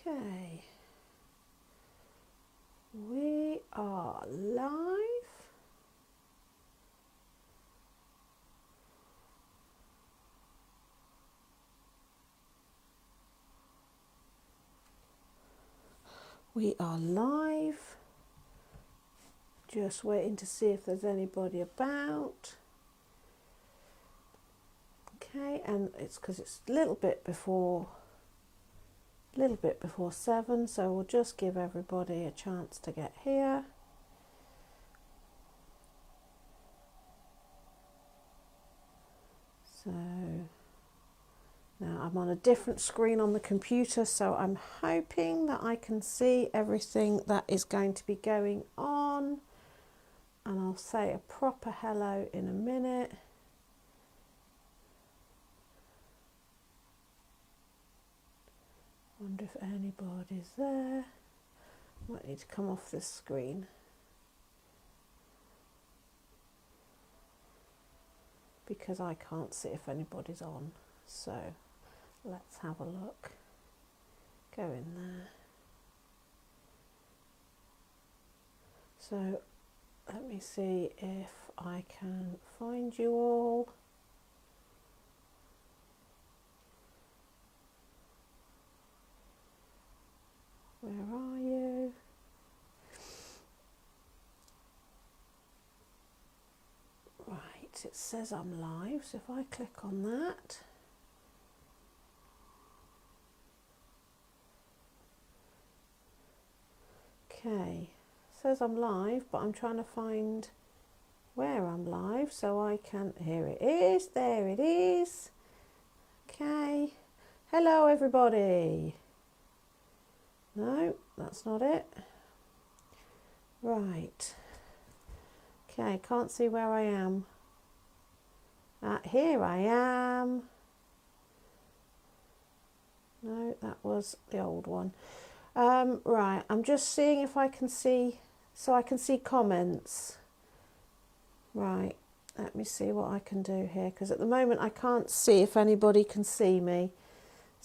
Okay, we are live. We are live. Just waiting to see if there's anybody about. Okay, and it's because it's a little bit before 7, so we'll just give everybody a chance to get here. So now I'm on a different screen on the computer, so I'm hoping that I can see everything that is going to be going on, and I'll say a proper hello in a minute. Wonder if anybody's there. Might need to come off this screen because I can't see if anybody's on. So let's have a look. Go in there. So let me see if I can find you all. Where are you? Right, it says I'm live, so if I click on that. Okay, it says I'm live, but I'm trying to find where I'm live so I can, here it is, there it is. Okay, hello everybody. No, that's not it. Right. Okay, can't see where I am. Here I am. No, that was the old one. Right, I'm just seeing if I can see, so I can see comments. Right, let me see what I can do here, because at the moment I can't see if anybody can see me.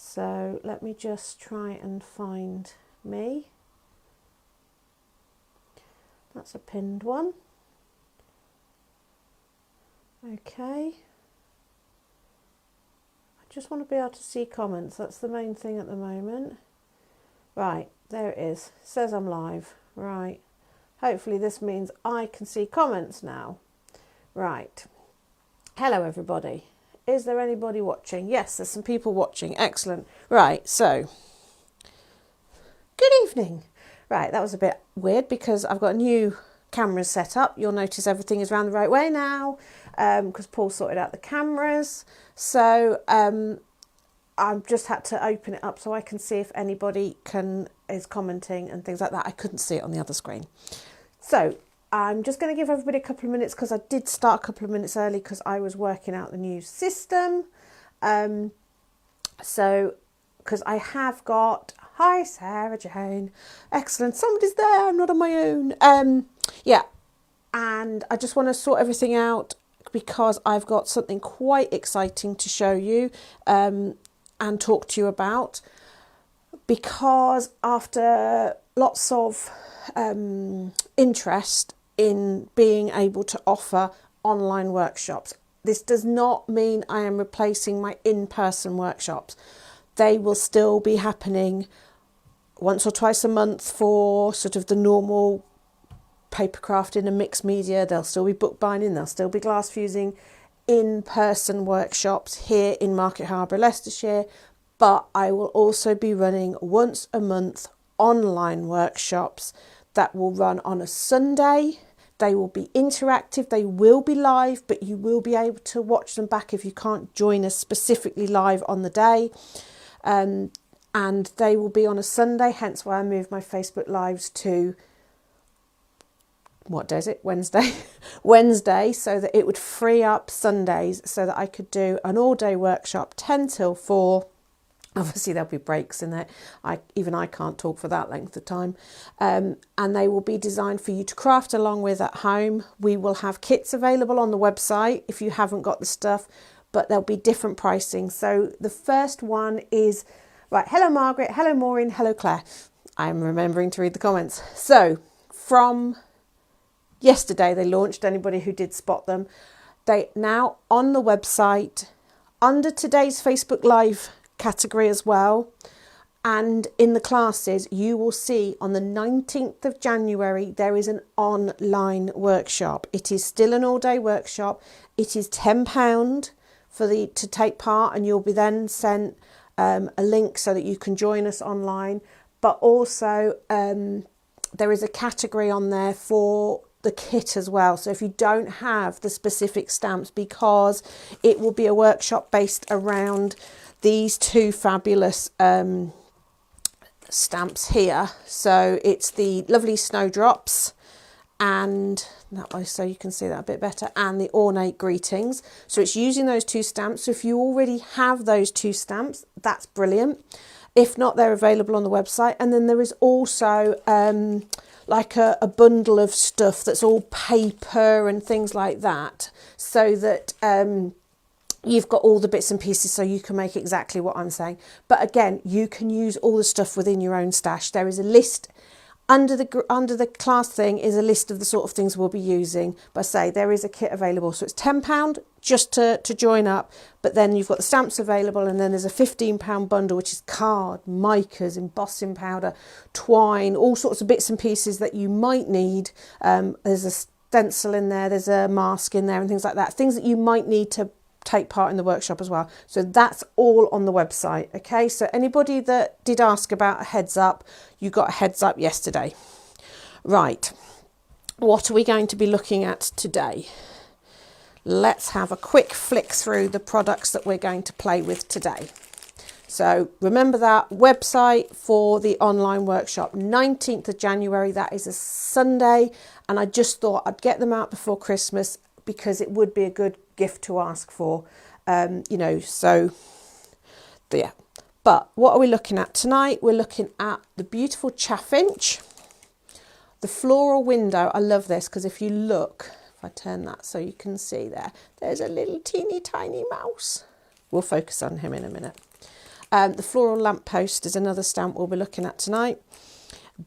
So let me just try and find me. That's a pinned one. Okay. I just want to be able to see comments. That's the main thing at the moment. Right, there it is. It says I'm live. Right. Hopefully this means I can see comments now. Right. Hello everybody. Is there anybody watching? Yes, there's some people watching. Excellent. Right, so good evening. Right, that was a bit weird because I've got a new camera set up. You'll notice everything is around the right way now because Paul sorted out the cameras. So I've just had to open it up so I can see if anybody is commenting and things like that. I couldn't see it on the other screen. So I'm just going to give everybody a couple of minutes because I did start a couple of minutes early because I was working out the new system. So because I have got, hi Sarah Jane, excellent, somebody's there, I'm not on my own. Yeah, and I just want to sort everything out because I've got something quite exciting to show you and talk to you about, because after lots of interest in being able to offer online workshops, this does not mean I am replacing my in-person workshops. They will still be happening once or twice a month for sort of the normal paper crafting and mixed media. There'll still be bookbinding, there'll still be glass fusing, in-person workshops here in Market Harborough, Leicestershire, but I will also be running once a month online workshops that will run on a Sunday. They will be interactive, they will be live, but you will be able to watch them back if you can't join us specifically live on the day. And they will be on a Sunday, hence why I moved my Facebook Lives to, what day is it? Wednesday. Wednesday, so that it would free up Sundays so that I could do an all-day workshop, 10 till 4. Obviously there'll be breaks in there. Even I can't talk for that length of time. And they will be designed for you to craft along with at home. We will have kits available on the website if you haven't got the stuff, but there'll be different pricing. So the first one is Right, hello Margaret, hello Maureen, hello Claire. I'm remembering to read the comments. So, from yesterday they launched, anybody who did spot them. They now on the website, under today's Facebook Live category as well, and in the classes, you will see on the 19th of January, there is an online workshop. It is still an all-day workshop. It is £10 to take part, and you'll be then sent a link so that you can join us online. But also, there is a category on there for the kit as well. So if you don't have the specific stamps, because it will be a workshop based around these two fabulous stamps here. So it's the lovely snowdrops, and that way so you can see that a bit better, and the ornate greetings. So it's using those two stamps. So if you already have those two stamps, that's brilliant. If not, they're available on the website. And then there is also like a bundle of stuff that's all paper and things like that, so that you've got all the bits and pieces so you can make exactly what I'm saying. But again, you can use all the stuff within your own stash. There is a list under the class thing, is a list of the sort of things we'll be using. But I say there is a kit available. So it's £10 just to join up. But then you've got the stamps available, and then there's a £15 bundle, which is card, micas, embossing powder, twine, all sorts of bits and pieces that you might need. There's a stencil in there, there's a mask in there and things like that. Things that you might need to take part in the workshop as well. So that's all on the website. Okay, so anybody that did ask about a heads up, you got a heads up yesterday. Right, what are we going to be looking at today? Let's have a quick flick through the products that we're going to play with today. So remember that website for the online workshop, 19th of January, that is a Sunday, and I just thought I'd get them out before Christmas because it would be a good gift to ask for, so yeah. But what are we looking at tonight? We're looking at the beautiful chaffinch, the floral window. I love this because if you look, if I turn that so you can see there's a little teeny tiny mouse. We'll focus on him in a minute. The floral lamppost is another stamp we'll be looking at tonight.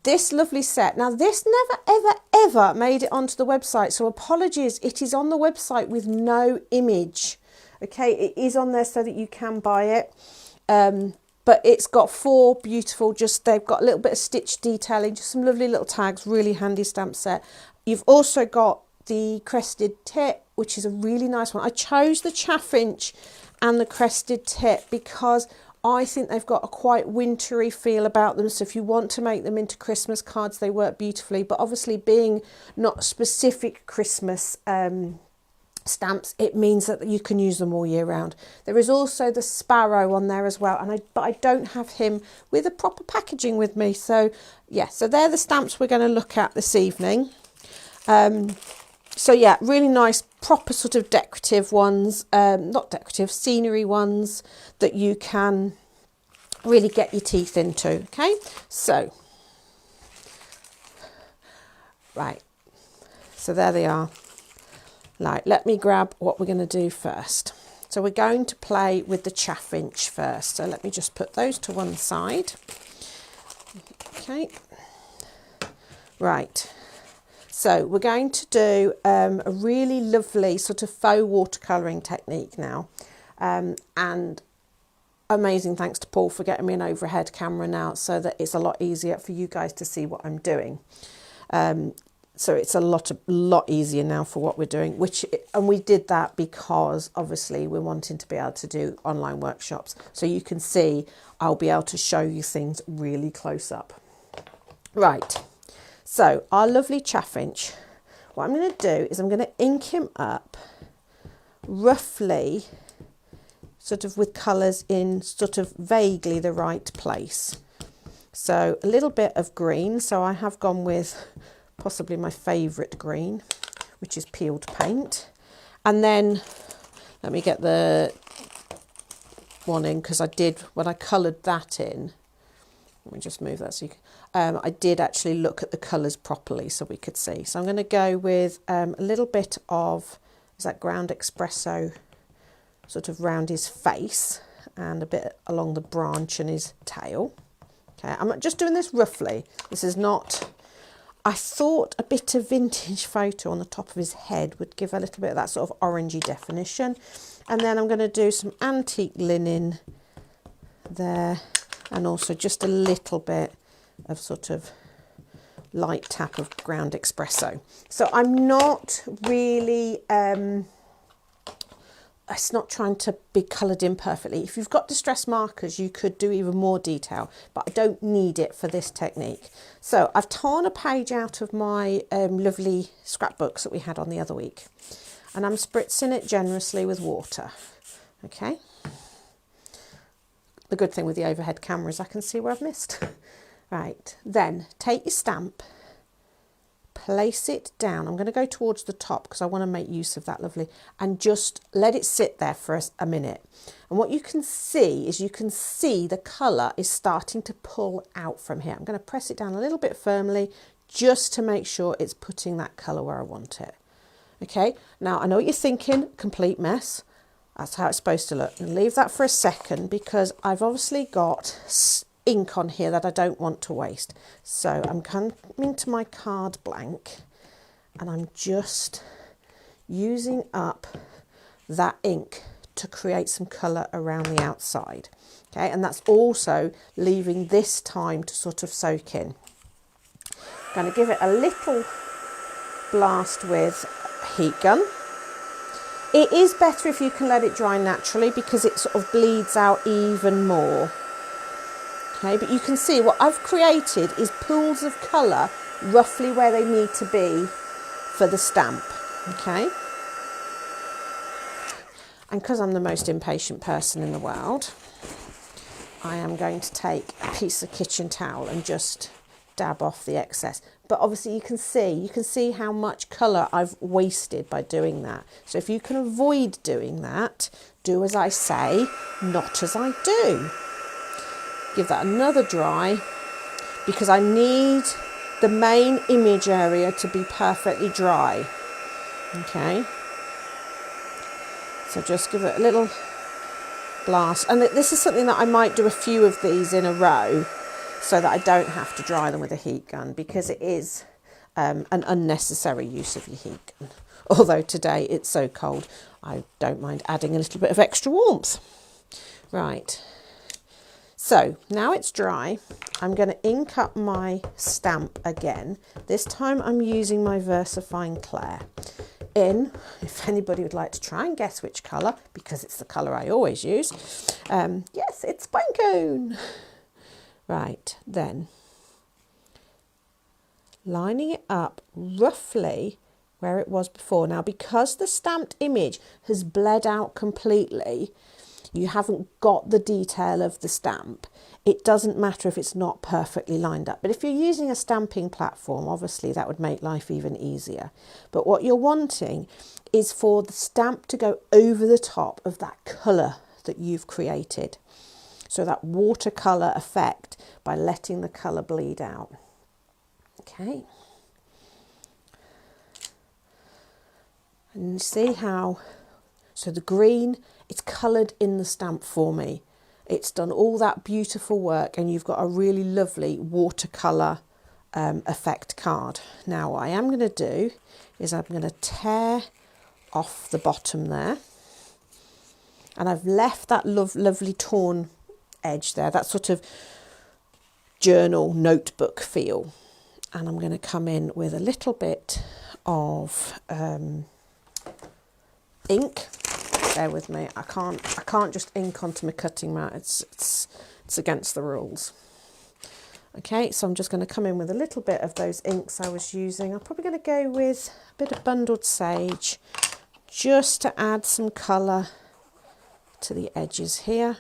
This lovely set. Now this never, ever, ever made it onto the website. So apologies, it is on the website with no image. Okay, it is on there so that you can buy it. But it's got four beautiful, they've got a little bit of stitch detailing, just some lovely little tags, really handy stamp set. You've also got the crested tip, which is a really nice one. I chose the chaffinch and the crested tip because I think they've got a quite wintry feel about them. So if you want to make them into Christmas cards, they work beautifully. But obviously being not specific Christmas stamps, it means that you can use them all year round. There is also the sparrow on there as well. But I don't have him with a proper packaging with me. So yeah, so they're the stamps we're going to look at this evening. So yeah, really nice, proper sort of decorative ones, not decorative, scenery ones that you can really get your teeth into. Okay, so, right, so there they are. Right, let me grab what we're going to do first. So we're going to play with the chaffinch first. So let me just put those to one side. Okay, right. So we're going to do a really lovely sort of faux watercolouring technique now. And amazing thanks to Paul for getting me an overhead camera now so that it's a lot easier for you guys to see what I'm doing. So it's a lot easier now for what we're doing, and we did that because obviously we're wanting to be able to do online workshops. So you can see I'll be able to show you things really close up. Right. So our lovely chaffinch, what I'm going to do is I'm going to ink him up roughly sort of with colours in sort of vaguely the right place. So a little bit of green. So I have gone with possibly my favourite green, which is peeled paint. And then let me get the one in because I did, when I coloured that in, let me just move that so you can, I did actually look at the colours properly so we could see. So I'm going to go with a little bit of, is that ground espresso sort of round his face. and a bit along the branch and his tail. Okay, I'm just doing this roughly. This is not... I thought a bit of vintage photo on the top of his head would give a little bit of that sort of orangey definition. And then I'm going to do some antique linen there, and also just a little bit of sort of light tap of ground espresso. So I'm not really... it's not trying to be coloured in perfectly. If you've got distress markers, you could do even more detail, but I don't need it for this technique. So I've torn a page out of my lovely scrapbooks that we had on the other week, and I'm spritzing it generously with water. Okay. The good thing with the overhead camera is I can see where I've missed. Right, then take your stamp, place it down. I'm going to go towards the top because I want to make use of that lovely, and just let it sit there for a minute. And what you can see is the colour is starting to pull out from here. I'm going to press it down a little bit firmly just to make sure it's putting that colour where I want it. Okay, now I know what you're thinking, complete mess. That's how it's supposed to look. And leave that for a second because I've obviously got ink on here that I don't want to waste. So I'm coming to my card blank and I'm just using up that ink to create some colour around the outside. Okay, and that's also leaving this time to sort of soak in. I'm going to give it a little blast with a heat gun. It is better if you can let it dry naturally because it sort of bleeds out even more. Okay, but you can see what I've created is pools of colour roughly where they need to be for the stamp. Okay, and because I'm the most impatient person in the world, I am going to take a piece of kitchen towel and just dab off the excess. But obviously you can see how much colour I've wasted by doing that. So if you can avoid doing that, do as I say, not as I do. Give that another dry because I need the main image area to be perfectly dry. Okay, so just give it a little blast, and this is something that I might do a few of these in a row so that I don't have to dry them with a heat gun, because it is an unnecessary use of your heat gun. Although today it's so cold, I don't mind adding a little bit of extra warmth. Right. So now it's dry, I'm going to ink up my stamp again. This time I'm using my VersaFine Clair in, if anybody would like to try and guess which colour, because it's the colour I always use. Yes, it's Pinecone. Right, then lining it up roughly where it was before. Now, because the stamped image has bled out completely, you haven't got the detail of the stamp. It doesn't matter if it's not perfectly lined up. But if you're using a stamping platform, obviously that would make life even easier. But what you're wanting is for the stamp to go over the top of that colour that you've created. So that watercolour effect by letting the colour bleed out. Okay. And see how, so the green, it's coloured in the stamp for me. It's done all that beautiful work and you've got a really lovely watercolour effect card. Now what I am going to do is I'm going to tear off the bottom there. And I've left that lovely torn edge there, that sort of journal notebook feel. And I'm going to come in with a little bit of ink. Bear with me, I can't just ink onto my cutting mat, it's against the rules. Okay, so I'm just going to come in with a little bit of those inks I was using. I'm probably going to go with a bit of bundled sage just to add some colour to the edges here.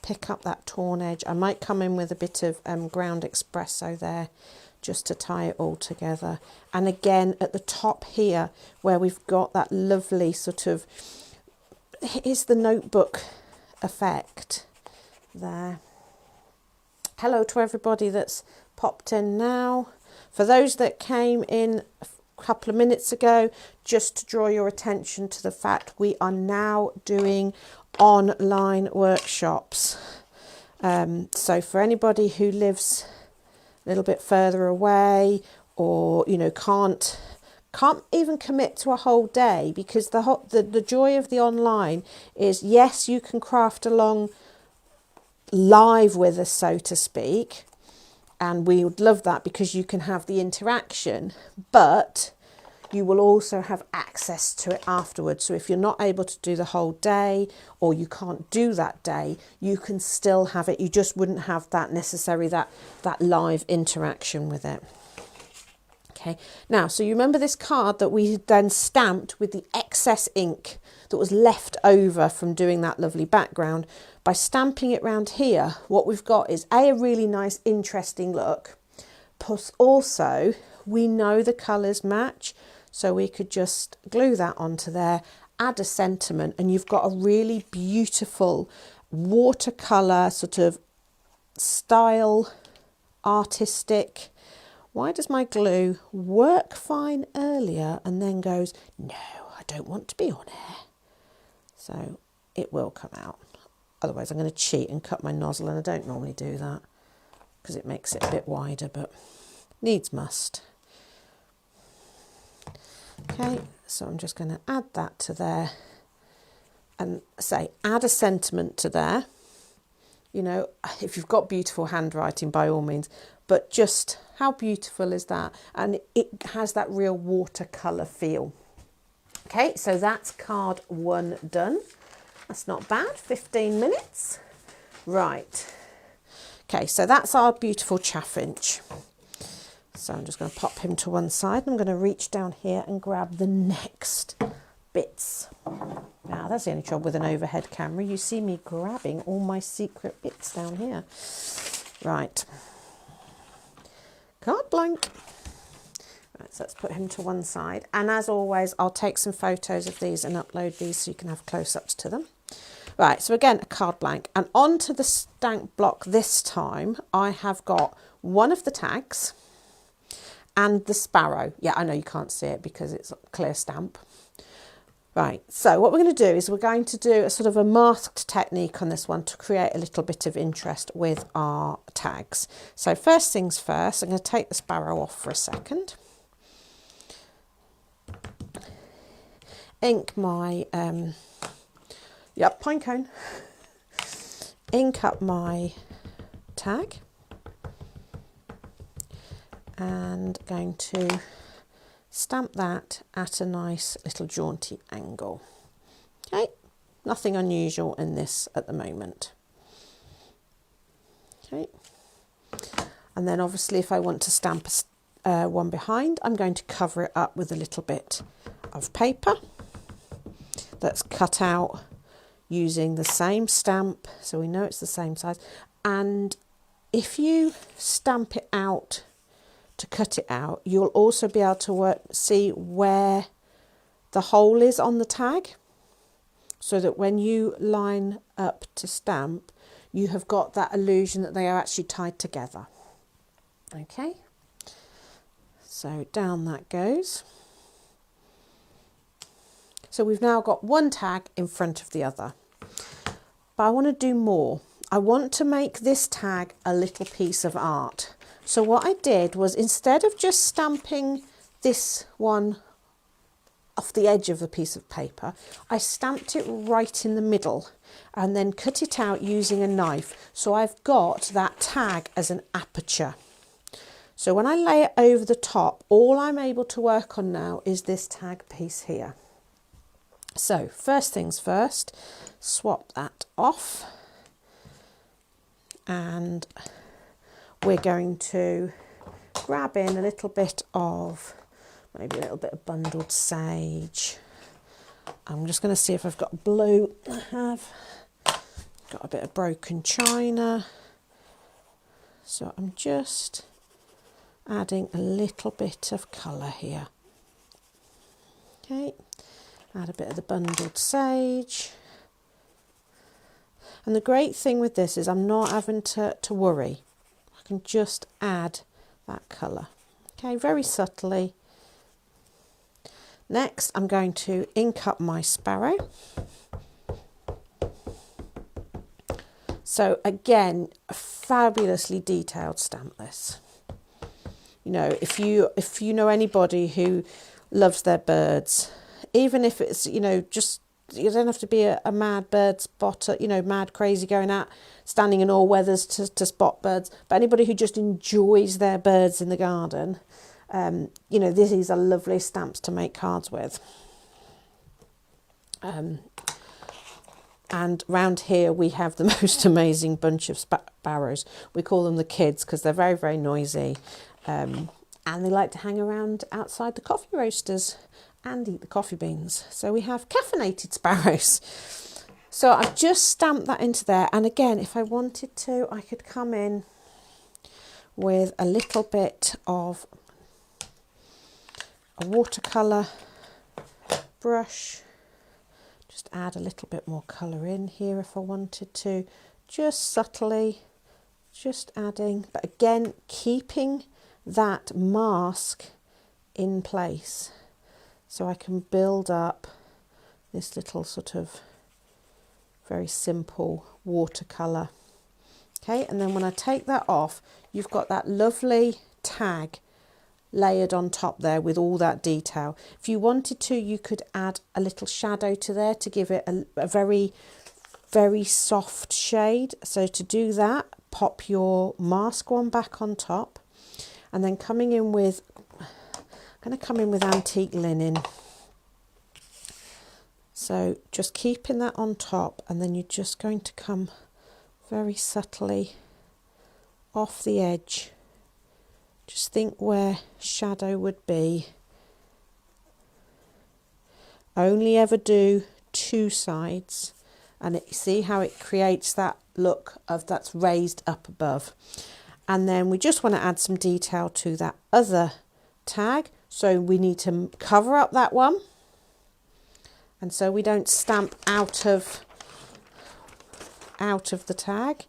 Pick up that torn edge. I might come in with a bit of ground espresso there just to tie it all together. And again at the top here where we've got that lovely sort of, here's the notebook effect there. Hello to everybody that's popped in now. For those that came in a couple of minutes ago, just to draw your attention to the fact we are now doing online workshops. So for anybody who lives a little bit further away, or you know can't even commit to a whole day, because the joy of the online is, yes, you can craft along live with us, so to speak, and we would love that because you can have the interaction, but you will also have access to it afterwards. So if you're not able to do the whole day, or you can't do that day, you can still have it. You just wouldn't have that necessary that live interaction with it. Okay, now, so you remember this card that we then stamped with the excess ink that was left over from doing that lovely background. By stamping it round here, what we've got is a really nice, interesting look. Plus also, we know the colours match, so we could just glue that onto there, add a sentiment, and you've got a really beautiful watercolour sort of style, artistic. Why does my glue work fine earlier and then goes, no, I don't want to be on air? So it will come out. Otherwise I'm going to cheat and cut my nozzle, and I don't normally do that because it makes it a bit wider, but needs must. Okay, so I'm just going to add that to there and say add a sentiment to there. You know, if you've got beautiful handwriting, by all means, but just how beautiful is that? And it has that real watercolour feel. Okay, so that's card 1 done. That's not bad, 15 minutes. Right. Okay, so that's our beautiful chaffinch. So I'm just going to pop him to one side. I'm going to reach down here and grab the next bits. Now, that's the only trouble with an overhead camera. You see me grabbing all my secret bits down here. Right. Card blank. Right, so let's put him to one side. And as always, I'll take some photos of these and upload these so you can have close-ups to them. Right, so again, a card blank. And onto the stamp block this time, I have got one of the tags and the sparrow. Yeah, I know you can't see it because it's a clear stamp. Right, so what we're going to do is we're going to do a sort of a masked technique on this one to create a little bit of interest with our tags. So first things first, I'm going to take the sparrow off for a second. Ink my, pine cone. Ink up my tag. And going to stamp that at a nice little jaunty angle. Okay, nothing unusual in this at the moment. Okay, and then obviously if I want to stamp one behind, I'm going to cover it up with a little bit of paper that's cut out using the same stamp, so we know it's the same size. And if you stamp it out to cut it out, you'll also be able to see where the hole is on the tag, so that when you line up to stamp, you have got that illusion that they are actually tied together. Okay, so down that goes. So we've now got one tag in front of the other, but I want to do more. I want to make this tag a little piece of art. So what I did was, instead of just stamping this one off the edge of a piece of paper, I stamped it right in the middle and then cut it out using a knife. So I've got that tag as an aperture. So when I lay it over the top, all I'm able to work on now is this tag piece here. So first things first, swap that off, and we're going to grab in a little bit of, maybe a little bit of bundled sage. I'm just going to see if I've got blue. I have got a bit of broken china. So I'm just adding a little bit of colour here. Okay, add a bit of the bundled sage. And the great thing with this is I'm not having to worry. I can just add that colour. Okay, very subtly. Next, I'm going to ink up my sparrow. So again, a fabulously detailed stamp this. You know, if you know anybody who loves their birds, even if it's, you know, just, you don't have to be a mad bird spotter, you know, mad crazy going out, standing in all weathers to spot birds, but anybody who just enjoys their birds in the garden, you know, these are lovely stamps to make cards with. And round here we have the most amazing bunch of sparrows. We call them the kids because they're very, very noisy. And they like to hang around outside the coffee roasters and eat the coffee beans. So we have caffeinated sparrows. So I've just stamped that into there. And again, if I wanted to, I could come in with a little bit of a watercolour brush. Just add a little bit more colour in here if I wanted to. Just subtly, just adding. But again, keeping that mask in place so I can build up this little sort of very simple watercolour. Okay, and then when I take that off, you've got that lovely tag layered on top there with all that detail. If you wanted to, you could add a little shadow to there to give it a very, very soft shade. So to do that, pop your mask one back on top. And then coming in with, I'm going to come in with antique linen. So just keeping that on top, and then you're just going to come very subtly off the edge. Just think where shadow would be. Only ever do two sides, and see how it creates that look of that's raised up above. And then we just want to add some detail to that other tag. So we need to cover up that one. And so we don't stamp out of the tag.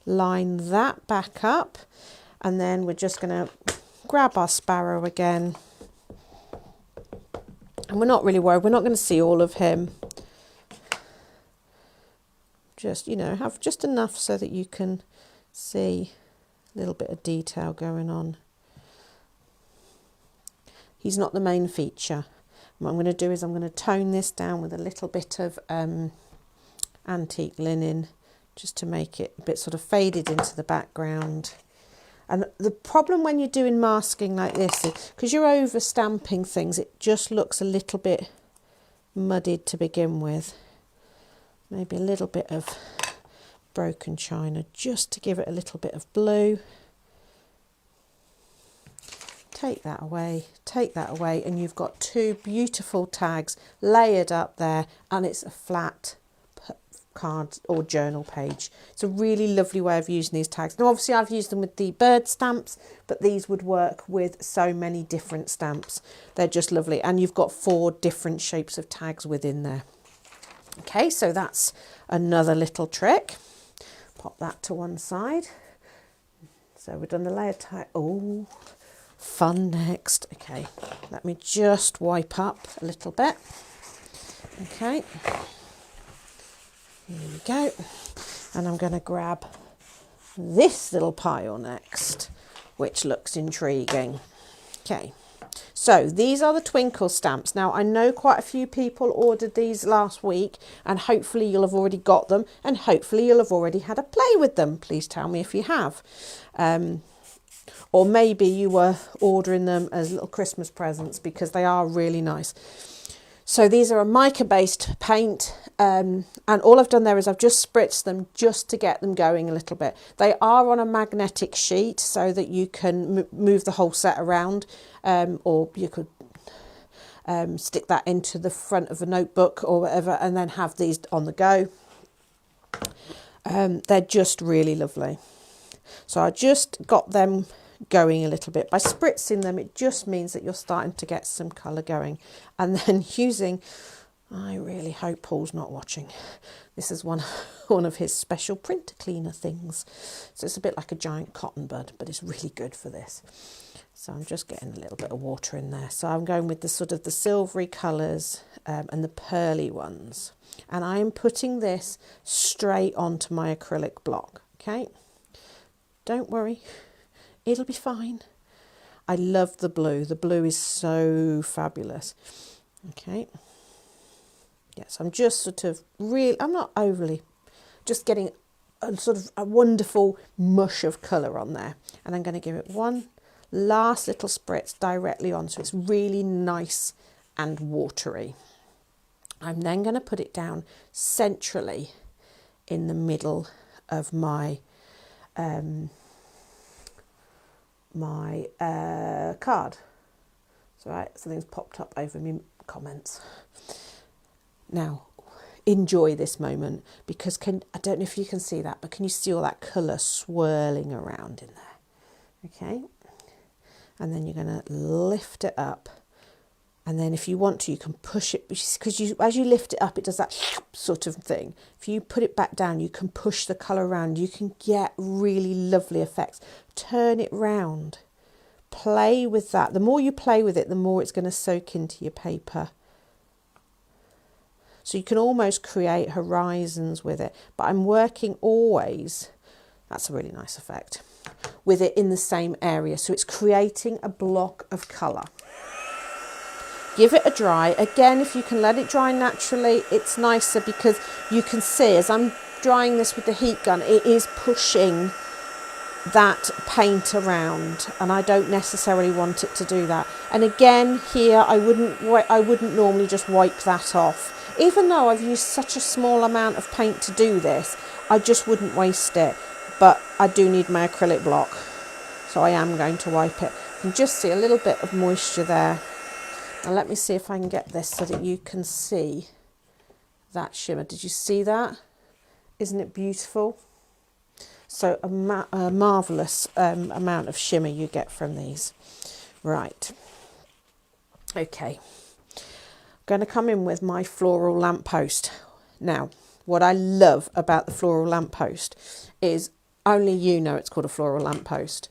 Line that back up. And then we're just going to grab our sparrow again. And we're not really worried. We're not going to see all of him. Just, you know, have just enough so that you can see a little bit of detail going on. He's not the main feature. What I'm going to do is I'm going to tone this down with a little bit of antique linen just to make it a bit sort of faded into the background. And the problem when you're doing masking like this is because you're over stamping things, it just looks a little bit muddied to begin with. Maybe a little bit of broken china just to give it a little bit of blue. Take that away, and you've got two beautiful tags layered up there, and it's a flat card or journal page. It's a really lovely way of using these tags. Now obviously I've used them with the bird stamps, but these would work with so many different stamps. They're just lovely, and you've got 4 different shapes of tags within there. Okay, so that's another little trick. Pop that to one side. So we've done the layered tag. Oh, fun next. Okay, let me just wipe up a little bit. Okay, here we go. And I'm going to grab this little pile next, which looks intriguing. Okay, so these are the twinkle stamps. Now I know quite a few people ordered these last week, and hopefully you'll have already got them, and hopefully you'll have already had a play with them. Please tell me if you have. Or maybe you were ordering them as little Christmas presents, because they are really nice. So these are a mica based paint, and all I've done there is I've just spritzed them just to get them going a little bit. They are on a magnetic sheet so that you can move the whole set around, or you could stick that into the front of a notebook or whatever, and then have these on the go. They're just really lovely. So I just got them going a little bit. By spritzing them, it just means that you're starting to get some colour going. And then using I really hope Paul's not watching. This is one of his special printer cleaner things. So it's a bit like a giant cotton bud, but it's really good for this. So I'm just getting a little bit of water in there. So I'm going with the sort of the silvery colours and the pearly ones. And I am putting this straight onto my acrylic block, okay? Don't worry, it'll be fine. I love the blue. The blue is so fabulous. Okay. Yes, I'm just sort of I'm not overly, just getting a sort of a wonderful mush of colour on there. And I'm going to give it one last little spritz directly on, so it's really nice and watery. I'm then going to put it down centrally in the middle of my card. So right, something's popped up over my comments. Now, enjoy this moment, because I don't know if you can see that, but can you see all that colour swirling around in there? Okay, and then you're going to lift it up, and then if you want to, you can push it, because as you lift it up, it does that sort of thing. If you put it back down, you can push the colour around. You can get really lovely effects. Turn it round. Play with that. The more you play with it, the more it's going to soak into your paper. So you can almost create horizons with it. But I'm working always, that's a really nice effect, with it in the same area. So it's creating a block of colour. Give it a dry. Again, if you can let it dry naturally, it's nicer, because you can see as I'm drying this with the heat gun, it is pushing that paint around, and I don't necessarily want it to do that. And again, here I wouldn't normally just wipe that off. Even though I've used such a small amount of paint to do this, I just wouldn't waste it. But I do need my acrylic block, so I am going to wipe it. You can just see a little bit of moisture there. Now let me see if I can get this so that you can see that shimmer. Did you see that? Isn't it beautiful? So a marvellous amount of shimmer you get from these. Right. Okay. Going to come in with my floral lamppost. Now, what I love about the floral lamppost is only you know it's called a floral lamppost.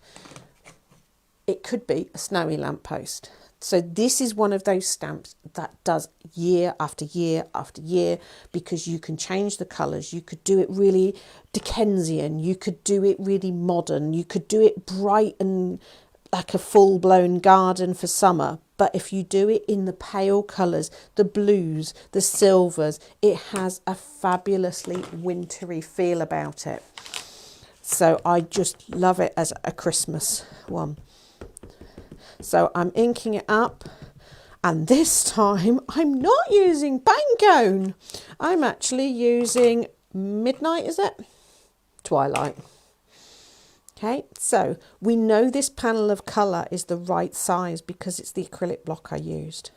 It could be a snowy lamppost. So this is one of those stamps that does year after year after year, because you can change the colours. You could do it really Dickensian. You could do it really modern. You could do it bright and like a full-blown garden for summer. But if you do it in the pale colours, the blues, the silvers, it has a fabulously wintry feel about it. So I just love it as a Christmas one. So I'm inking it up, and this time I'm not using Pantone. I'm actually using Midnight, is it? Twilight. Okay, so we know this panel of colour is the right size because it's the acrylic block I used.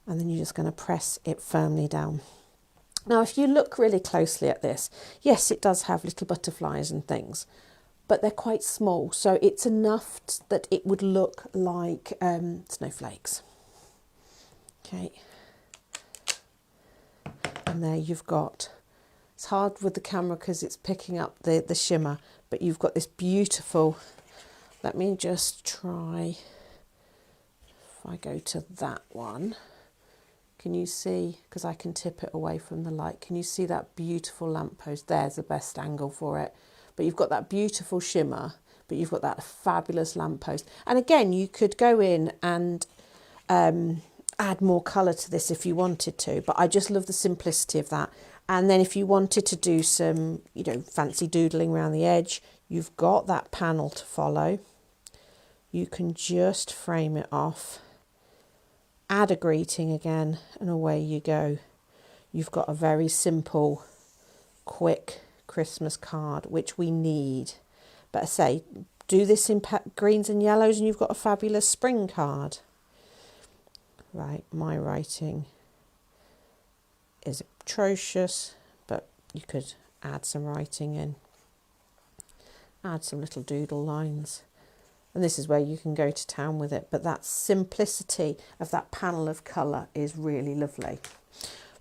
And then you're just going to press it firmly down. Now, if you look really closely at this, yes, it does have little butterflies and things, but they're quite small, so it's enough that it would look like snowflakes. Okay, and there you've got, it's hard with the camera because it's picking up the shimmer, but you've got this beautiful, let me just try, if I go to that one, can you see, because I can tip it away from the light, can you see that beautiful lamppost? There's the best angle for it. But you've got that beautiful shimmer, but you've got that fabulous lamppost. And again, you could go in and add more colour to this if you wanted to, but I just love the simplicity of that. And then if you wanted to do some, you know, fancy doodling around the edge, you've got that panel to follow. You can just frame it off, add a greeting again, and away you go. You've got a very simple, quick Christmas card, which we need. But I say, do this in greens and yellows and you've got a fabulous spring card. Right, my writing is atrocious, but you could add some writing in. Add some little doodle lines. And this is where you can go to town with it. But that simplicity of that panel of colour is really lovely.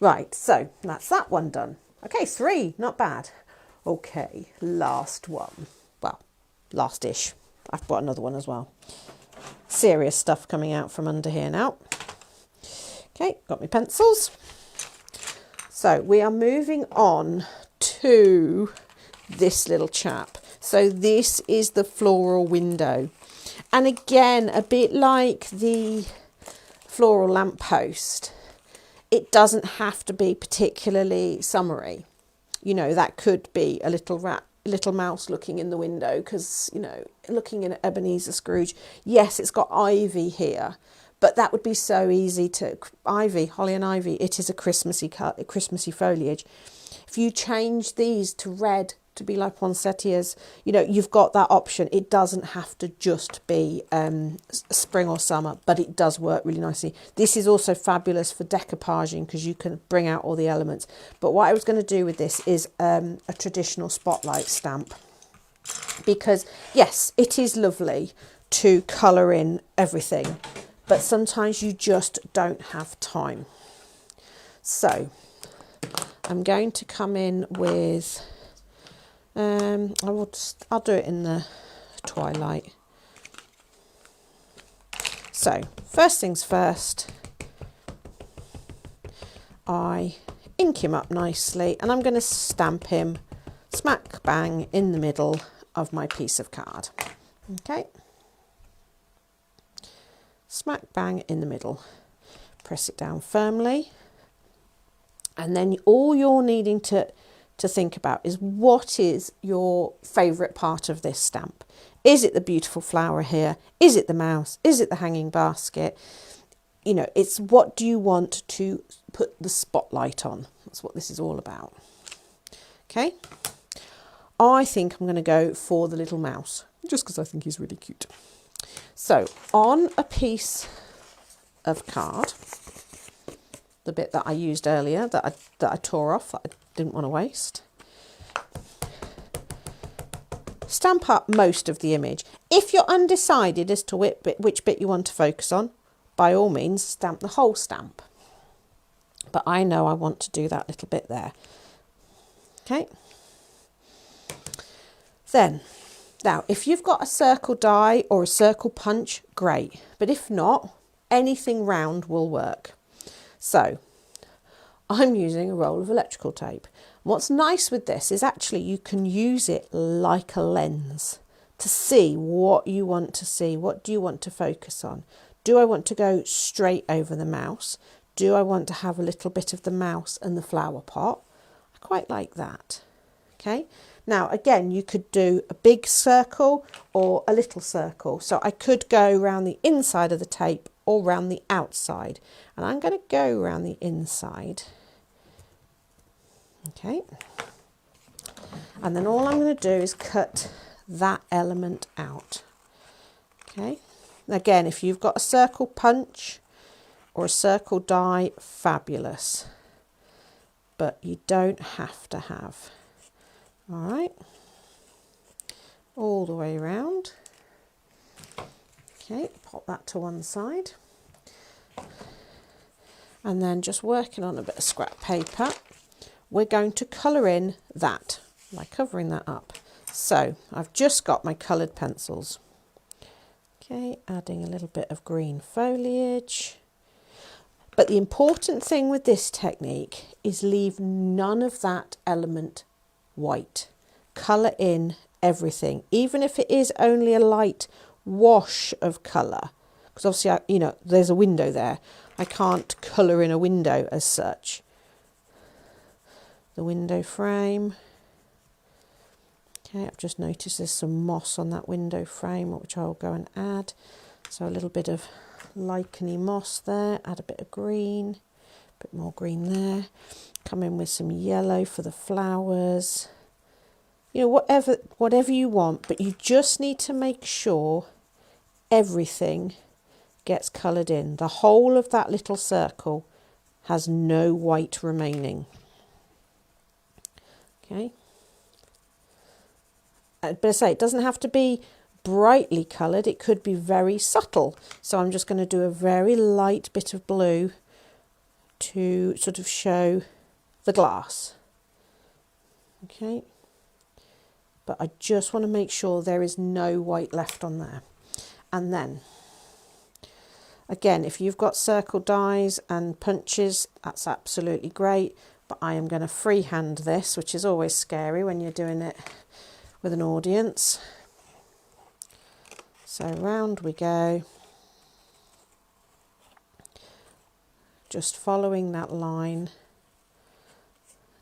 Right, so that's that one done. Okay, 3, not bad. Okay, last one. Well, last-ish. I've got another one as well. Serious stuff coming out from under here now. Okay, got my pencils. So we are moving on to this little chap. So this is the floral window. And again, a bit like the floral lamppost, it doesn't have to be particularly summery. You know, that could be a little little mouse looking in the window because, you know, looking in at Ebenezer Scrooge. Yes, it's got ivy here, but that would be so easy to... Ivy, holly and ivy, it is a Christmassy foliage. If you change these to red, to be like poinsettias, you know, you've got that option. It doesn't have to just be spring or summer, but it does work really nicely. This is also fabulous for decoupaging because you can bring out all the elements. But what I was going to do with this is a traditional spotlight stamp, because yes, it is lovely to colour in everything, but sometimes you just don't have time. So I'm going to come in with... I'll do it in the twilight. So first things first, I ink him up nicely, and I'm going to stamp him smack bang in the middle of my piece of card. Okay, smack bang in the middle. Press it down firmly, and then all you're needing to think about is, what is your favourite part of this stamp? Is it the beautiful flower here? Is it the mouse? Is it the hanging basket? You know, it's what do you want to put the spotlight on? That's what this is all about. Okay, I think I'm going to go for the little mouse, just because I think he's really cute. So on a piece of card, the bit that I used earlier that I tore off, that I didn't want to waste, stamp up most of the image. If you're undecided as to which bit you want to focus on, by all means stamp the whole stamp, but I know I want to do that little bit there. Okay, then now if you've got a circle die or a circle punch, great, but if not, anything round will work. So I'm using a roll of electrical tape. What's nice with this is actually you can use it like a lens to see what you want to see. What do you want to focus on? Do I want to go straight over the mouse? Do I want to have a little bit of the mouse and the flower pot? I quite like that. Okay. Now, again, you could do a big circle or a little circle. So I could go around the inside of the tape or around the outside. And I'm going to go around the inside. Okay, and then all I'm going to do is cut that element out. Okay, again, if you've got a circle punch or a circle die, fabulous, but you don't have to have. All right, all the way around. Okay, pop that to one side, and then just working on a bit of scrap paper, we're going to colour in that by covering that up. So I've just got my coloured pencils. Okay, adding a little bit of green foliage. But the important thing with this technique is leave none of that element white. Colour in everything, even if it is only a light wash of colour. Because obviously, you know, there's a window there. I can't colour in a window as such. The window frame. Okay, I've just noticed there's some moss on that window frame, which I'll go and add. So a little bit of licheny moss there, add a bit of green, a bit more green there. Come in with some yellow for the flowers. You know, whatever you want, but you just need to make sure everything gets coloured in. The whole of that little circle has no white remaining. Okay, but I say it doesn't have to be brightly coloured, it could be very subtle. So I'm just going to do a very light bit of blue to sort of show the glass. Okay, but I just want to make sure there is no white left on there. And then again, if you've got circle dies and punches, that's absolutely great, but I am going to freehand this, which is always scary when you're doing it with an audience. So round we go, just following that line,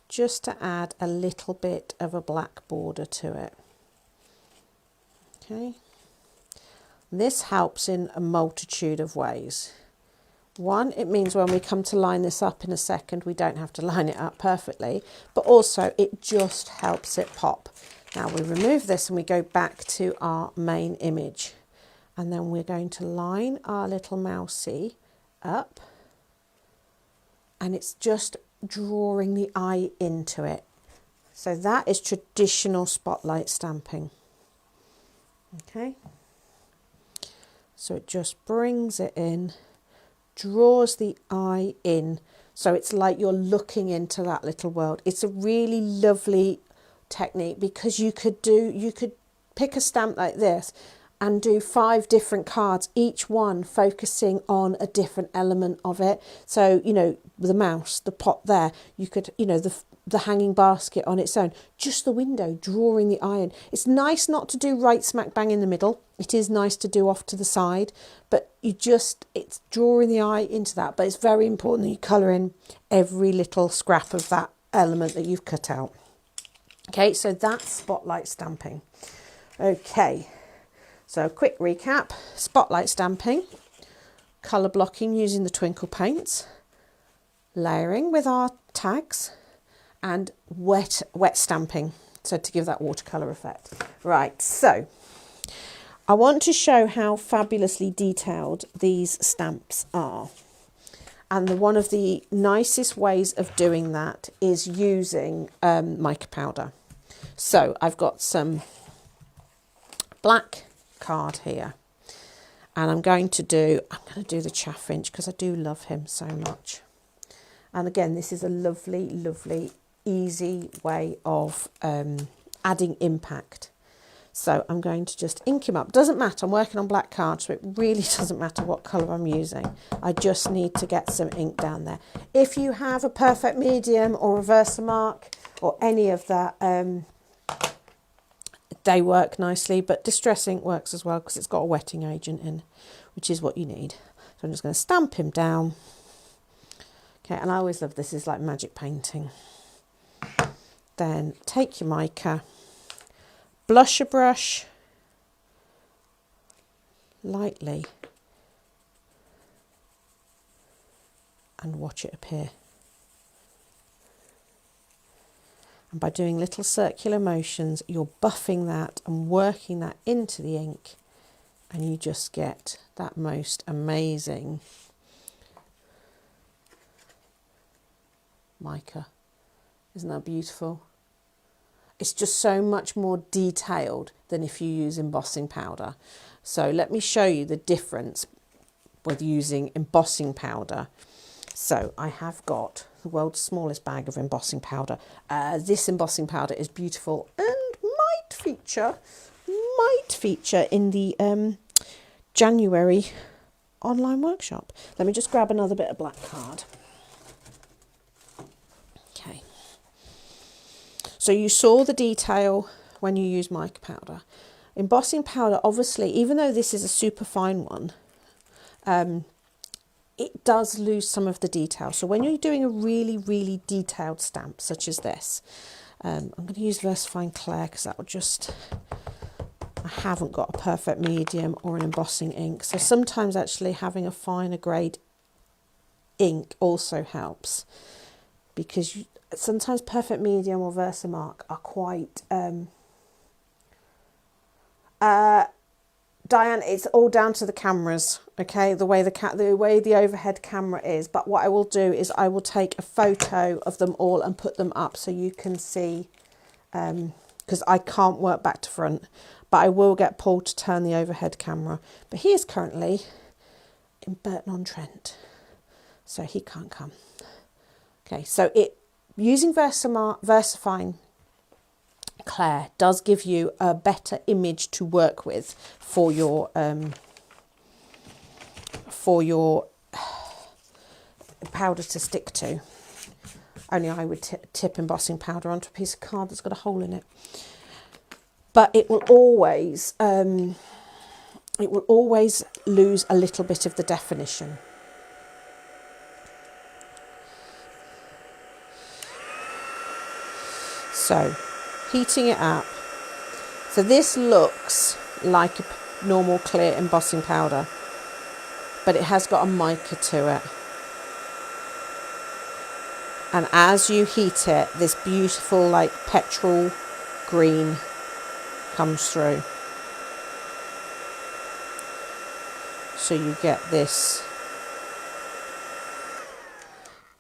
just to add a little bit of a black border to it. Okay, this helps in a multitude of ways. One, it means when we come to line this up in a second, we don't have to line it up perfectly, but also it just helps it pop. Now we remove this and we go back to our main image, and then we're going to line our little mousey up, and it's just drawing the eye into it. So that is traditional spotlight stamping. Okay, so it just brings it in, draws the eye in, so it's like you're looking into that little world. It's a really lovely technique, because you could pick a stamp like this and do 5 different cards, each one focusing on a different element of it. So, you know, the mouse, the pot there, you could, you know, the hanging basket on its own, just the window, drawing the eye in. It's nice not to do right smack bang in the middle. It is nice to do off to the side, but it's drawing the eye into that. But it's very important that you colour in every little scrap of that element that you've cut out. Okay, so that's spotlight stamping. Okay, so quick recap: spotlight stamping, colour blocking using the twinkle paints, layering with our tags, and wet stamping, so to give that watercolour effect. Right, so I want to show how fabulously detailed these stamps are. And one of the nicest ways of doing that is using mica powder. So I've got some black card here, and I'm going to do the Chaffinch because I do love him so much. And again, this is a lovely, lovely, easy way of adding impact. So I'm going to just ink him up. Doesn't matter, I'm working on black card, so it really doesn't matter what colour I'm using. I just need to get some ink down there. If you have a perfect medium or a Versamark or any of that, they work nicely, but Distress ink works as well because it's got a wetting agent in, which is what you need. So I'm just going to stamp him down. Okay, and I always love this, is like magic painting. Then take your mica, blusher brush lightly and watch it appear. And by doing little circular motions, you're buffing that and working that into the ink, and you just get that most amazing mica. Isn't that beautiful? It's just so much more detailed than if you use embossing powder. So let me show you the difference with using embossing powder. So I have got the world's smallest bag of embossing powder. This embossing powder is beautiful and might feature in the January online workshop. Let me just grab another bit of black card. Okay. So you saw the detail when you use mica powder. Embossing powder, obviously, even though this is a super fine one, it does lose some of the detail. So when you're doing a really, really detailed stamp, such as this, I'm going to use VersaFine Clair because that will just, I haven't got a perfect medium or an embossing ink. So sometimes actually having a finer grade ink also helps, because sometimes perfect medium or Versamark are quite Diane, it's all down to the cameras, okay, the way the overhead camera is. But what I will do is I will take a photo of them all and put them up so you can see, because I can't work back to front, but I will get Paul to turn the overhead camera. But he is currently in Burton-on-Trent, so he can't come. Okay, so using VersaFine Claire does give you a better image to work with for your powder to stick to. Only I would tip embossing powder onto a piece of card that's got a hole in it. But it will always lose a little bit of the definition. So, heating it up. So this looks like a normal clear embossing powder, but it has got a mica to it. And as you heat it, this beautiful like petrol green comes through. So you get this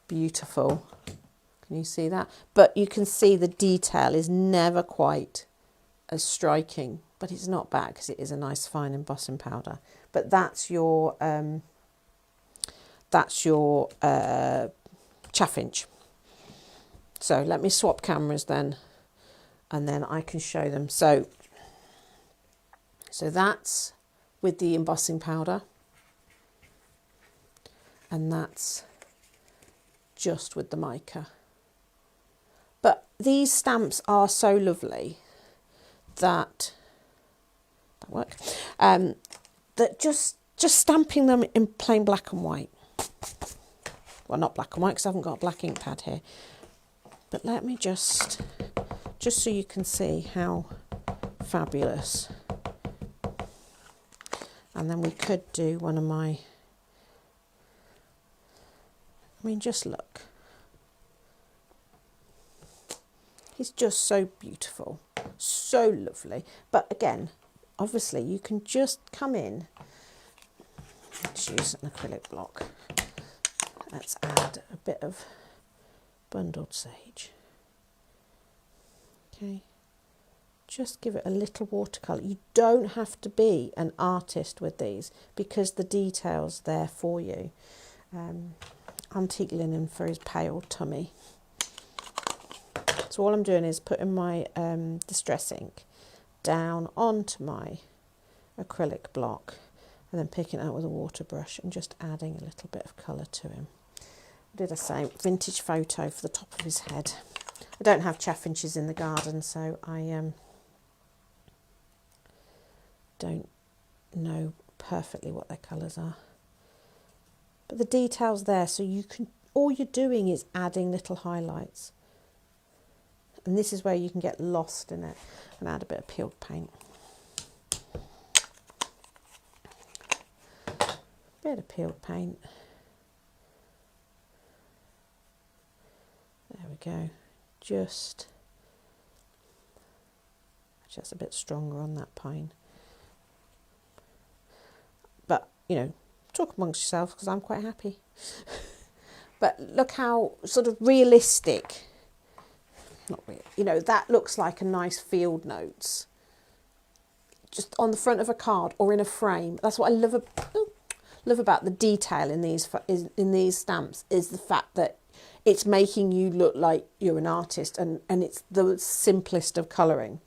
beautiful, can you see that? But you can see the detail is never quite as striking, but it's not bad because it is a nice fine embossing powder. But that's your chaffinch. So let me swap cameras then, and then I can show them. So that's with the embossing powder, and that's just with the mica. But these stamps are so lovely that just stamping them in plain black and white. Well, not black and white because I haven't got a black ink pad here. But let me just so you can see how fabulous. And then we could do one of my, just look. He's just so beautiful, so lovely. But again, obviously you can just come in. Let's use an acrylic block. Let's add a bit of bundled sage. Okay, just give it a little watercolour. You don't have to be an artist with these because the detail's there for you. Antique linen for his pale tummy. So all I'm doing is putting my distress ink down onto my acrylic block and then picking it out with a water brush and just adding a little bit of colour to him. Did I say vintage photo for the top of his head? I don't have chaffinches in the garden, so I don't know perfectly what their colours are. But the detail's there, so you can. All you're doing is adding little highlights, and this is where you can get lost in it. And add a bit of peeled paint. Bit of peeled paint. There we go. Just a bit stronger on that pine. But, talk amongst yourselves because I'm quite happy. But look how sort of realistic, not really, that looks like a nice field notes. Just on the front of a card or in a frame. That's what I love about the detail in these stamps, is the fact that it's making you look like you're an artist, and it's the simplest of colouring.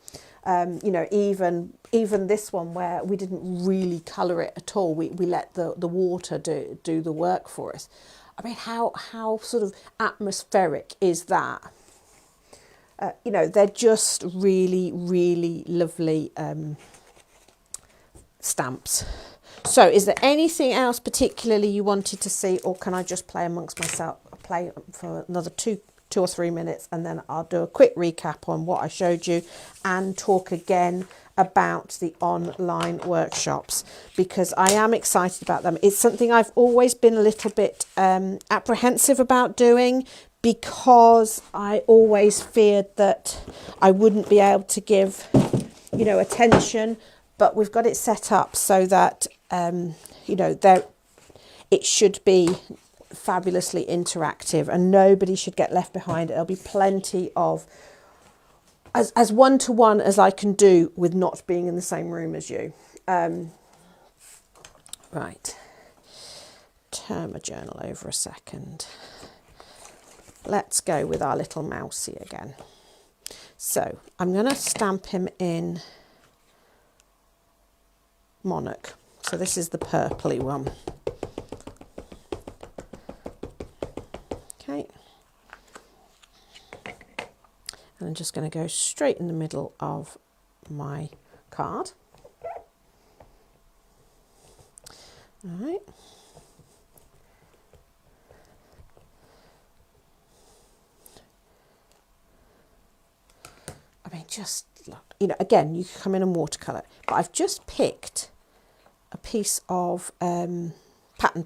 Even this one where we didn't really colour it at all, we let the water do the work for us. How sort of atmospheric is that? They're just really, really lovely stamps. So is there anything else particularly you wanted to see, or can I just play amongst myself? Play for another two or 3 minutes, and then I'll do a quick recap on what I showed you and talk again about the online workshops, because I am excited about them. It's something I've always been a little bit apprehensive about doing, because I always feared that I wouldn't be able to give attention, but we've got it set up so that it should be fabulously interactive and nobody should get left behind. There'll be plenty of as one-to-one as I can do with not being in the same room as you. Right, turn my journal over a second. Let's go with our little mousey again. So I'm going to stamp him in Monarch. So this is the purpley one. Okay. And I'm just going to go straight in the middle of my card. All right. I mean, just look, you know, again, you can come in and watercolour, but I've just picked a piece of pattern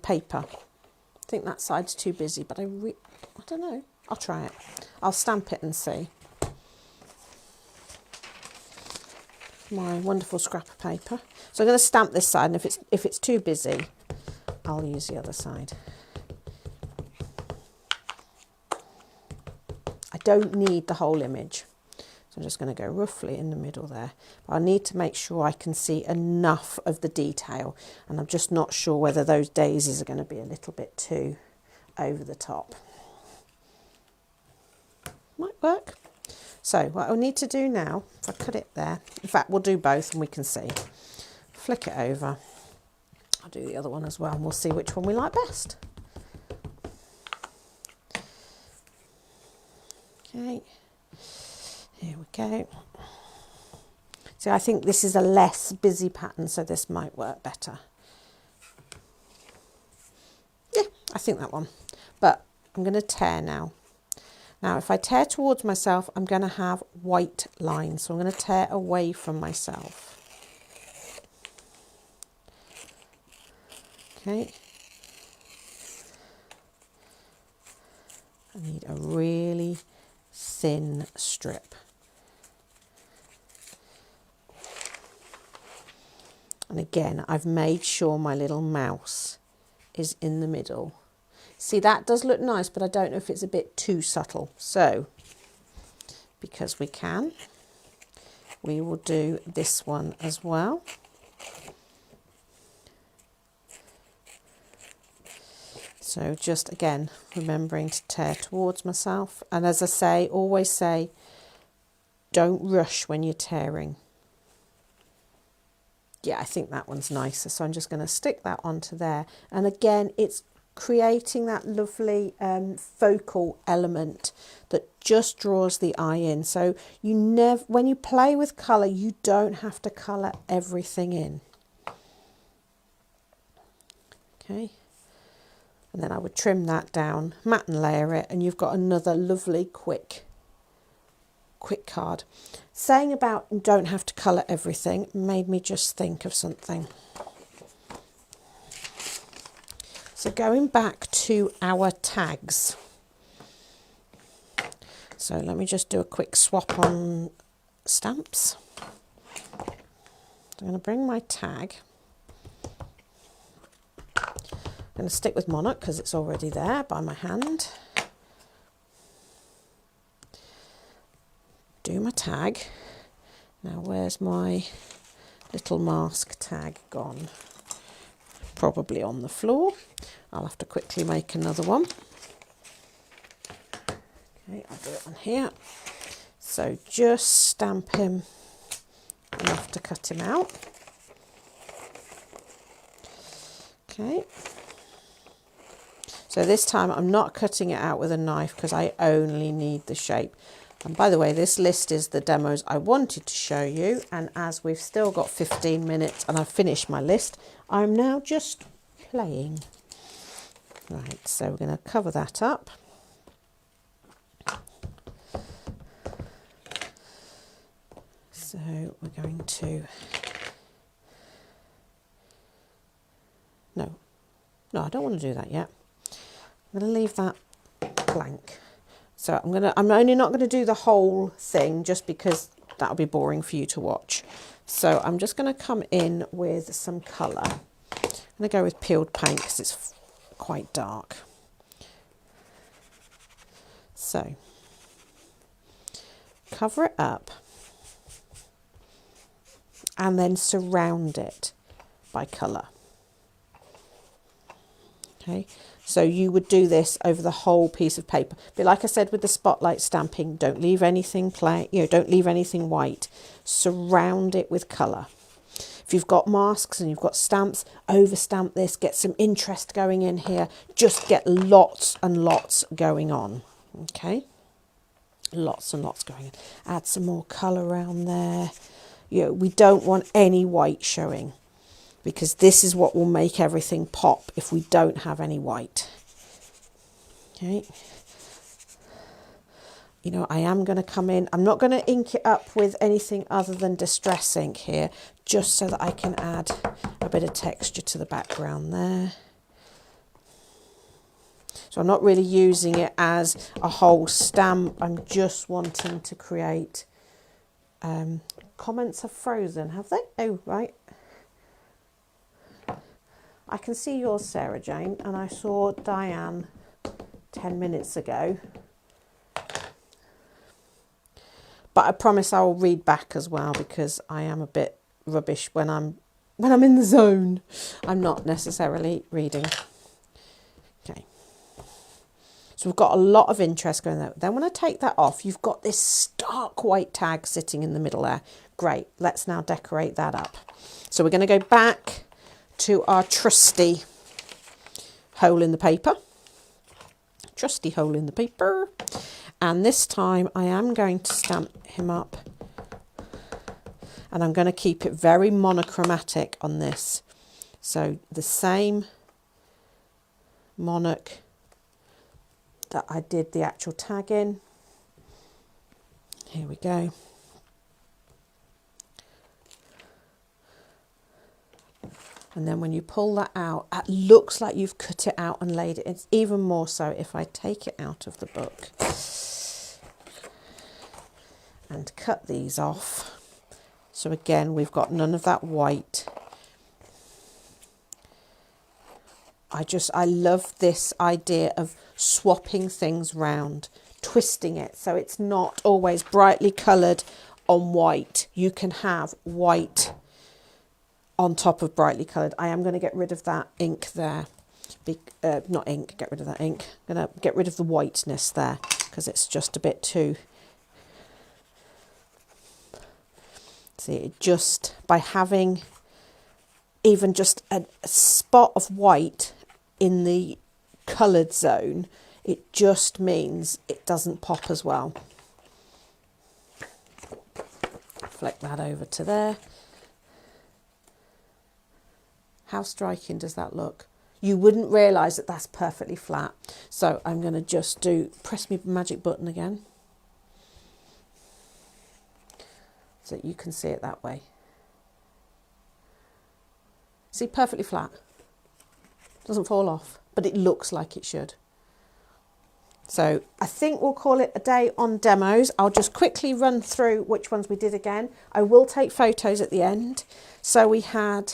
paper. I think that side's too busy, but I don't know. I'll try it. I'll stamp it and see. My wonderful scrap of paper. So I'm going to stamp this side, and if it's too busy, I'll use the other side. I don't need the whole image. So I'm just going to go roughly in the middle there. But I need to make sure I can see enough of the detail. And I'm just not sure whether those daisies are going to be a little bit too over the top. Might work. So what I'll need to do now, if I cut it there, in fact we'll do both and we can see. Flick it over. I'll do the other one as well and we'll see which one we like best. Okay. Here we go. See, I think this is a less busy pattern, so this might work better. Yeah, I think that one. But I'm going to tear now. Now, if I tear towards myself, I'm going to have white lines. So I'm going to tear away from myself. Okay. I need a really thin strip. And again, I've made sure my little mouse is in the middle. See, that does look nice, but I don't know if it's a bit too subtle. So, because we can, we will do this one as well. So just again, remembering to tear towards myself. And as I say, always say, don't rush when you're tearing. Yeah, I think that one's nicer. So I'm just going to stick that onto there. And again, it's creating that lovely focal element that just draws the eye in. So you never, when you play with colour, you don't have to colour everything in. Okay. And then I would trim that down, matte and layer it, and you've got another lovely quick card. Saying about don't have to colour everything made me just think of something. So going back to our tags. So let me just do a quick swap on stamps. I'm going to bring my tag. I'm going to stick with Monarch because it's already there by my hand. Do my tag. Now where's my little mask tag gone? Probably on the floor. I'll have to quickly make another one. Okay, I'll do it on here. So just stamp him enough to cut him out. Okay. So this time I'm not cutting it out with a knife because I only need the shape. And by the way, this list is the demos I wanted to show you. And as we've still got 15 minutes and I've finished my list, I'm now just playing. Right, so we're going to cover that up. So we're going to... No, I don't want to do that yet. I'm going to leave that blank. So I'm only not going to do the whole thing just because that'll be boring for you to watch. So I'm just going to come in with some colour. I'm going to go with peeled paint because it's quite dark. So cover it up and then surround it by colour. Okay, so you would do this over the whole piece of paper. But like I said with the spotlight stamping, don't leave anything plain, don't leave anything white. Surround it with colour. If you've got masks and you've got stamps, overstamp this, get some interest going in here. Just get lots and lots going on. Okay, lots and lots going on. Add some more colour around there. We don't want any white showing, because this is what will make everything pop if we don't have any white. Okay. I am going to come in. I'm not going to ink it up with anything other than Distress ink here, just so that I can add a bit of texture to the background there. So I'm not really using it as a whole stamp. I'm just wanting to create... comments have frozen, have they? Oh, right. I can see yours, Sarah Jane, and I saw Diane 10 minutes ago. But I promise I will read back as well, because I am a bit rubbish when I'm in the zone. I'm not necessarily reading. Okay. So we've got a lot of interest going there. Then when I take that off, you've got this stark white tag sitting in the middle there. Great. Let's now decorate that up. So we're going to go back to our trusty hole in the paper. Trusty hole in the paper. And this time I am going to stamp him up, and I'm going to keep it very monochromatic on this. So the same monarch that I did the actual tag in. Here we go. And then when you pull that out, it looks like you've cut it out and laid it. It's even more so if I take it out of the book and cut these off. So again, we've got none of that white. I love this idea of swapping things round, twisting it so it's not always brightly coloured on white. You can have white on top of brightly coloured. I am going to get rid of that ink there. Not ink, get rid of that ink. I'm going to get rid of the whiteness there, because it's just a bit too... See, just by having even just a spot of white in the coloured zone, it just means it doesn't pop as well. Flick that over to there. How striking does that look? You wouldn't realise that that's perfectly flat. So I'm going to just press my magic button again, so that you can see it that way. See, perfectly flat. Doesn't fall off, but it looks like it should. So I think we'll call it a day on demos. I'll just quickly run through which ones we did again. I will take photos at the end. So we had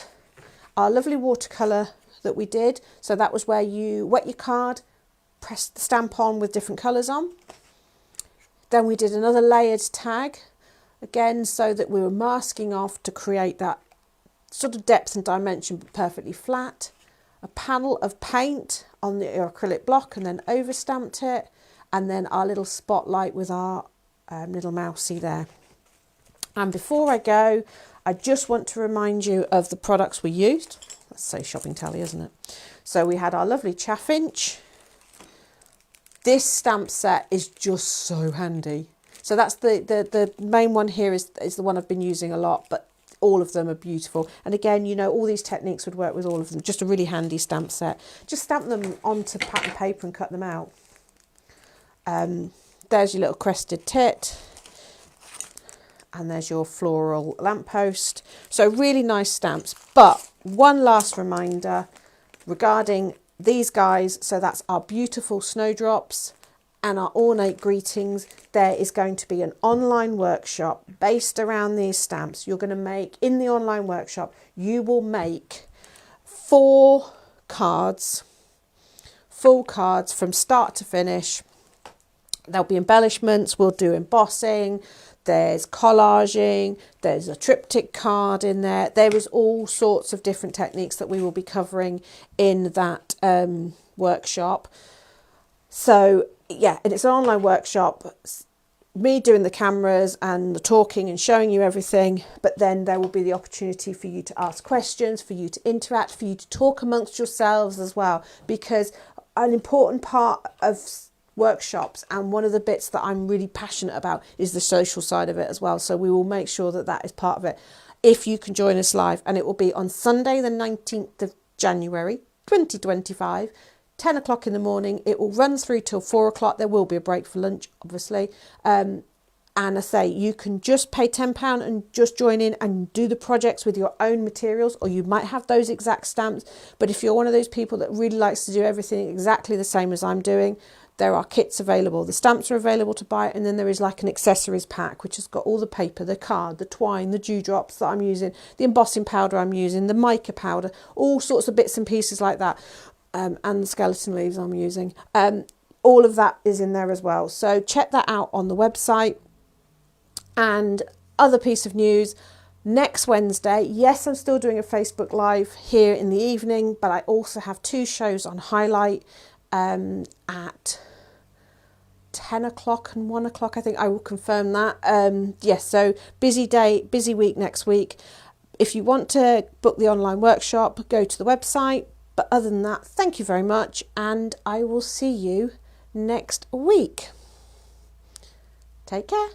our lovely watercolour that we did. So that was where you wet your card, press the stamp on with different colours on. Then we did another layered tag, again, so that we were masking off to create that sort of depth and dimension, but perfectly flat. A panel of paint on the acrylic block and then over stamped it. And then our little spotlight with our little mousey there. And before I go, I just want to remind you of the products we used. That's so shopping tally, isn't it? So we had our lovely Chaffinch. This stamp set is just so handy. So that's the main one here is the one I've been using a lot, but all of them are beautiful. And again, all these techniques would work with all of them. Just a really handy stamp set. Just stamp them onto pattern paper and cut them out. There's your little crested tit. And there's your floral lamppost. So really nice stamps. But one last reminder regarding these guys. So that's our beautiful snowdrops and our ornate greetings. There is going to be an online workshop based around these stamps. You're going to make, in the online workshop, you will make 4 cards, full cards from start to finish. There'll be embellishments, we'll do embossing, there's collaging, there's a triptych card in there. There is all sorts of different techniques that we will be covering in that workshop. So yeah, and it's an online workshop, me doing the cameras and the talking and showing you everything, but then there will be the opportunity for you to ask questions, for you to interact, for you to talk amongst yourselves as well, because an important part of workshops, and one of the bits that I'm really passionate about, is the social side of it as well. So we will make sure that that is part of it. If you can join us live, and it will be on Sunday the 19th of January 2025, 10 o'clock in the morning. It will run through till 4 o'clock. There will be a break for lunch, obviously. And I say, you can just pay £10 and just join in and do the projects with your own materials, or you might have those exact stamps. But if you're one of those people that really likes to do everything exactly the same as I'm doing, there are kits available. The stamps are available to buy, and then there is like an accessories pack, which has got all the paper, the card, the twine, the dewdrops that I'm using, the embossing powder I'm using, the mica powder, all sorts of bits and pieces like that. And the skeleton leaves I'm using. All of that is in there as well. So check that out on the website. And other piece of news, next Wednesday, yes, I'm still doing a Facebook Live here in the evening, but I also have 2 shows on Highlight at 10 o'clock and 1 o'clock. I think I will confirm that. Yes, so busy day, busy week next week. If you want to book the online workshop, go to the website. But other than that, thank you very much, and I will see you next week. Take care.